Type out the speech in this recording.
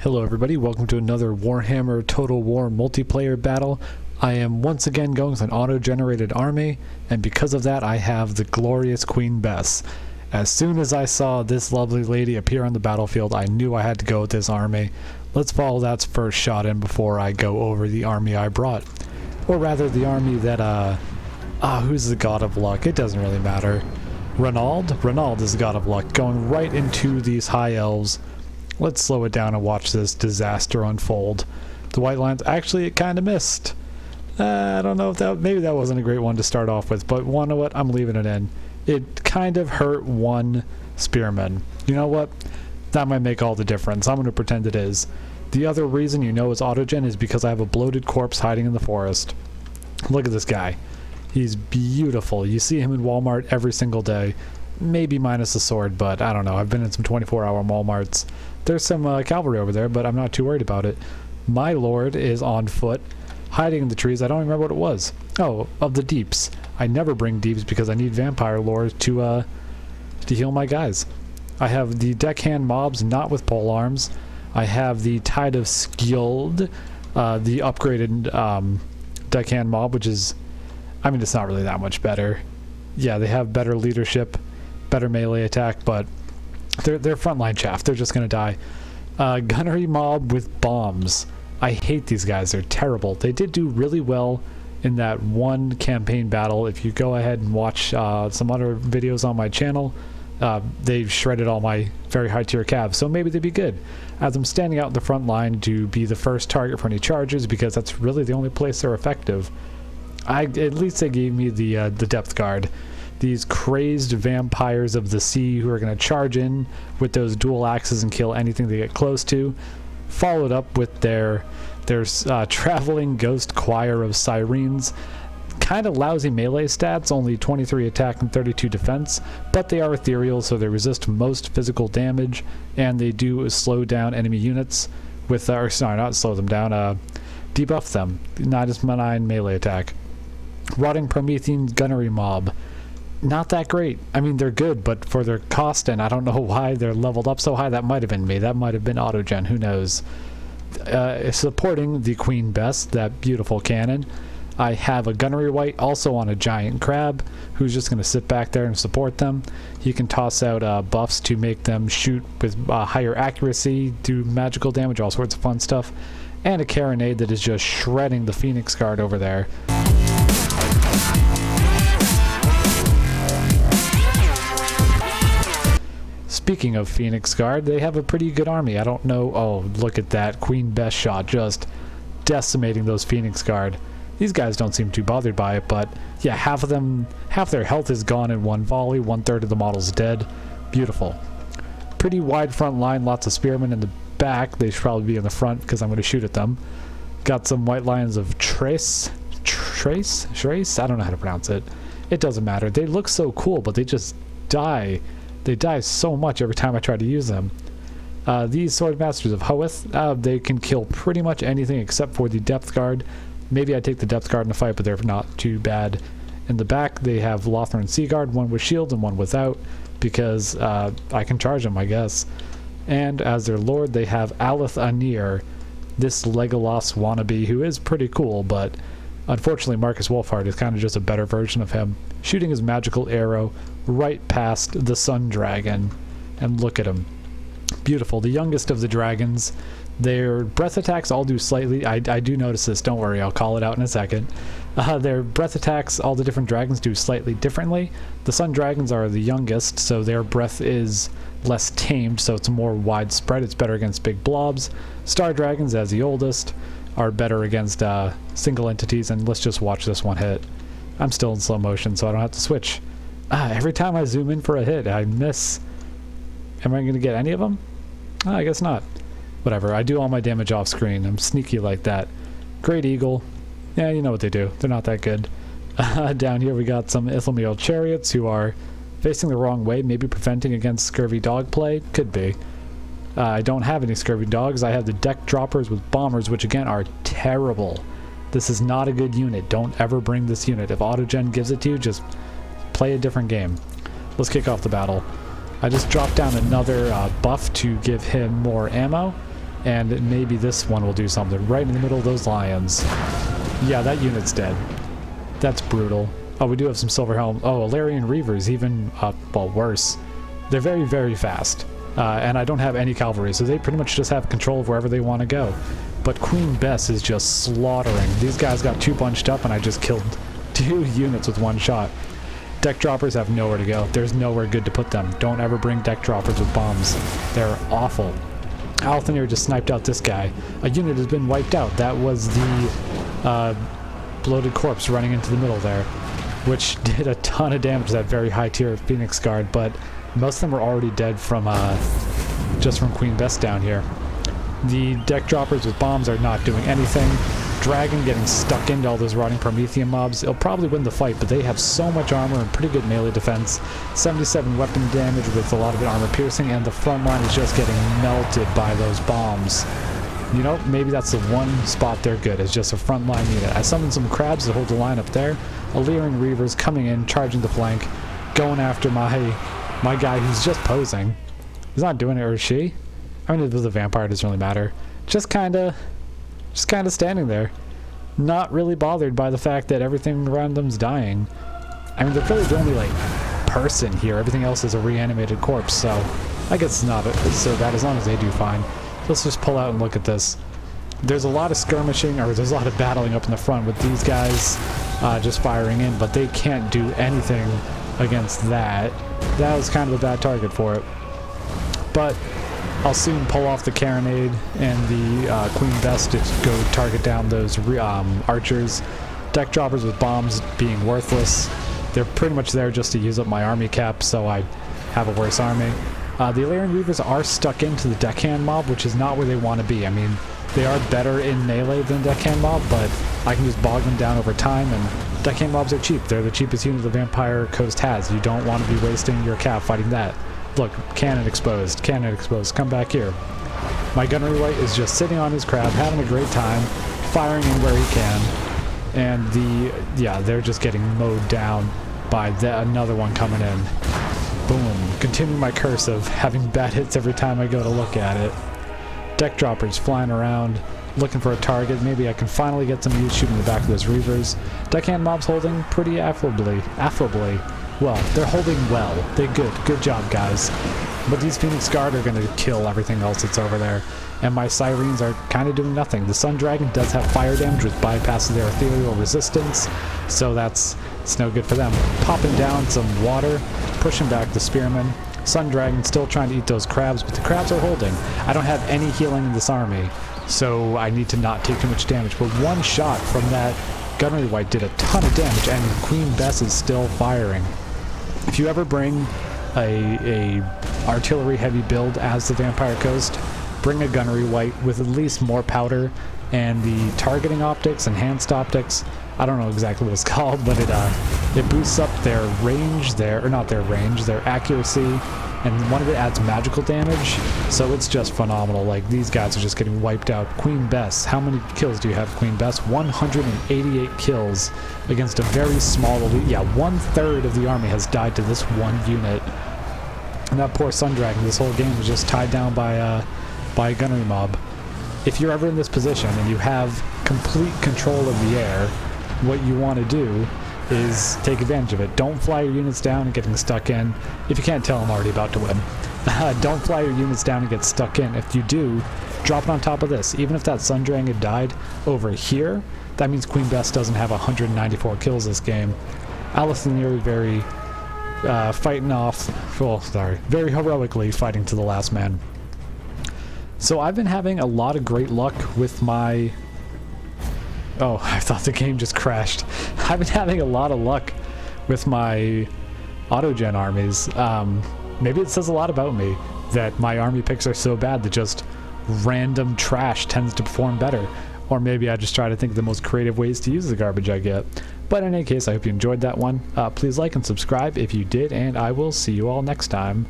Hello everybody, welcome to another Warhammer Total War multiplayer battle. I am once again going with an auto-generated army, and because of that I have the glorious Queen Bess. As soon as I saw this lovely lady appear on the battlefield, I knew I had to go with this army. Let's follow that first shot in before I go over the army I brought. Or rather, the army that, who's the god of luck? It doesn't really matter. Renald is the god of luck, going right into these High Elves. Let's slow it down and watch this disaster unfold. The white lines, actually it kind of missed. I don't know if that, maybe that wasn't a great one to start off with, but you know what, I'm leaving it in. It kind of hurt one spearman. You know what, that might make all the difference. I'm going to pretend it is. The other reason you know it's autogen is because I have a bloated corpse hiding in the forest. Look at this guy. He's beautiful. You see him in Walmart every single day. Maybe minus the sword, but I don't know. I've been in some 24-hour Walmarts. There's some cavalry over there, but I'm not too worried about it. My lord is on foot, hiding in the trees. I don't remember what it was. Oh, of the deeps. I never bring deeps because I need vampire lore to heal my guys. I have the deckhand mobs, not with pole arms. I have the Tide of Skilled, the upgraded deckhand mob, which is, I mean, it's not really that much better. Yeah, they have better leadership, better melee attack, but they're frontline chaff. They're just gonna die. Gunnery mob with bombs. I hate these guys. They're terrible. They did do really well in that one campaign battle. If you go ahead and watch some other videos on my channel, they've shredded all my very high tier cabs, so maybe they'd be good. As I'm standing out in the front line to be the first target for any charges, because that's really the only place they're effective. At least they gave me the depth guard. These crazed vampires of the sea who are going to charge in with those dual axes and kill anything they get close to, followed up with their traveling ghost choir of sirens. Kind of lousy melee stats, only 23 attack and 32 defense, but they are ethereal, so they resist most physical damage, and they do slow down enemy units with, or sorry, not slow them down, debuff them. -9 melee attack. Rotting Promethean gunnery mob. Not that great. I mean, they're good, but for their cost, and I don't know why they're leveled up so high. That might have been me. That might have been autogen. Who knows? Supporting the Queen Bess, that beautiful cannon, I have a gunnery wight also on a giant crab who's just going to sit back there and support them. He can toss out buffs to make them shoot with higher accuracy, do magical damage, all sorts of fun stuff. And a carronade that is just shredding the Phoenix Guard over there. Speaking of Phoenix Guard, they have a pretty good army. I don't know. Oh, look at that Queen Bess shot, just decimating those Phoenix Guard. These guys don't seem too bothered by it, but yeah, half their health is gone in one volley, 1/3 of the model's dead. Beautiful. Pretty wide front line, lots of spearmen in the back. They should probably be in the front because I'm going to shoot at them. Got some white lines of Trace? I don't know how to pronounce it. It doesn't matter. They look so cool, but they just die. They die so much every time I try to use them. These Sword Masters of Hoeth, they can kill pretty much anything except for the Depth Guard. Maybe I'd take the Depth Guard in a fight, but they're not too bad. In the back, they have Lothran Sea Guard, one with shields and one without, because I can charge them, I guess. And as their lord, they have Aleth Anir, this Legolas wannabe, who is pretty cool, but unfortunately Marcus Wolfhard is kind of just a better version of him, shooting his magical arrow right past the Sun Dragon. And look at him. Beautiful. The youngest of the dragons. Their breath attacks all do slightly, I do notice this, don't worry, I'll call it out in a second. Their breath attacks, all the different dragons do slightly differently. The Sun Dragons are the youngest, so their breath is less tamed, so it's more widespread. It's better against big blobs. Star Dragons, as the oldest, are better against single entities, and let's just watch this one hit. I'm still in slow motion, so I don't have to switch. Every time I zoom in for a hit, I miss. Am I going to get any of them? I guess not. Whatever, I do all my damage off screen. I'm sneaky like that. Great Eagle. Yeah, you know what they do. They're not that good. Down here we got some Ithilmiel chariots who are facing the wrong way, maybe preventing against scurvy dog play. Could be. I don't have any scurvy dogs. I have the deck droppers with bombers, which again are terrible. This is not a good unit. Don't ever bring this unit. If autogen gives it to you, just play a different game. Let's kick off the battle. I just dropped down another buff to give him more ammo. and maybe this one will do something. Right in the middle of those lions. Yeah, that unit's dead. That's brutal. Oh, we do have some silver helm. Oh, Alarian Reavers, even, well, worse. They're very, very fast. And I don't have any cavalry, so they pretty much just have control of wherever they want to go. But Queen Bess is just slaughtering. These guys got too bunched up, and I just killed 2 units with 1 shot. Deck droppers have nowhere to go. There's nowhere good to put them. Don't ever bring deck droppers with bombs. They're awful. Althenir just sniped out this guy. A unit has been wiped out. That was the bloated corpse running into the middle there, which did a ton of damage to that very high tier Phoenix Guard, but most of them were already dead from just from Queen Bess down here. The deck droppers with bombs are not doing anything. Dragon getting stuck into all those rotting Promethean mobs. It'll probably win the fight, but they have so much armor and pretty good melee defense. 77 weapon damage with a lot of it armor piercing, and the front line is just getting melted by those bombs. You know, maybe that's the one spot they're good, is just a front line unit. I summoned some crabs to hold the line up there. Alarian Reavers coming in, charging the flank, going after my guy who's just posing. He's not doing it, or is she? I mean, if it was a vampire, it doesn't really matter. Just kind of standing there, not really bothered by the fact that everything around them's dying. I mean, they're really the only, like, person here. Everything else is a reanimated corpse, so I guess it's not so bad as long as they do fine. Let's just pull out and look at this. There's a lot of skirmishing, or there's a lot of battling up in the front with these guys just firing in, but they can't do anything against that. That was kind of a bad target for it. But I'll soon pull off the Carronade and the Queen Bess to go target down those archers. Deck droppers with bombs being worthless. They're pretty much there just to use up my army cap, so I have a worse army. The Alarian Reavers are stuck into the deckhand mob, which is not where they want to be. I mean, they are better in melee than deckhand mob, but I can just bog them down over time, and deckhand mobs are cheap. They're the cheapest unit the Vampire Coast has. You don't want to be wasting your cap fighting that. Look, cannon exposed, come back here. My gunnery wight is just sitting on his crab, having a great time, firing in where he can, and they're just getting mowed down by another one coming in. Boom. Continue my curse of having bad hits every time I go to look at it. Deck droppers flying around, looking for a target. Maybe I can finally get some use shooting the back of those Reavers. Deckhand mobs holding pretty affably. Well, they're holding well. They're good. Good job, guys. But these Phoenix Guard are going to kill everything else that's over there. And my Sirens are kind of doing nothing. The Sun Dragon does have fire damage, which bypasses their ethereal resistance. So it's no good for them. Popping down some water, pushing back the Spearmen. Sun Dragon still trying to eat those crabs, but the crabs are holding. I don't have any healing in this army, so I need to not take too much damage. But one shot from that gunnery wight did a ton of damage, and Queen Bess is still firing. If you ever bring a artillery heavy build as the Vampire Coast, bring a gunnery wight with at least more powder and the targeting optics, enhanced optics. I don't know exactly what it's called, but it boosts up their range, their accuracy, and one of it adds magical damage, so it's just phenomenal. Like, these guys are just getting wiped out. Queen Bess, how many kills do you have, Queen Bess? 188 kills against a very small elite. Yeah, 1/3 of the army has died to this one unit. And that poor Sun Dragon, this whole game was just tied down by a gunnery mob. If you're ever in this position and you have complete control of the air, what you want to do is take advantage of it. Don't fly your units down and getting stuck in. If you can't tell, I'm already about to win. Don't fly your units down and get stuck in. If you do, drop it on top of this. Even if that Sun Dragon had died over here, that means Queen Bess doesn't have 194 kills this game. Althenir very very heroically fighting to the last man. So I've been having a lot of great luck with my... Oh, I thought the game just crashed. I've been having a lot of luck with my autogen armies. Maybe it says a lot about me that my army picks are so bad that just random trash tends to perform better. Or maybe I just try to think of the most creative ways to use the garbage I get. But in any case, I hope you enjoyed that one. Please like and subscribe if you did, and I will see you all next time.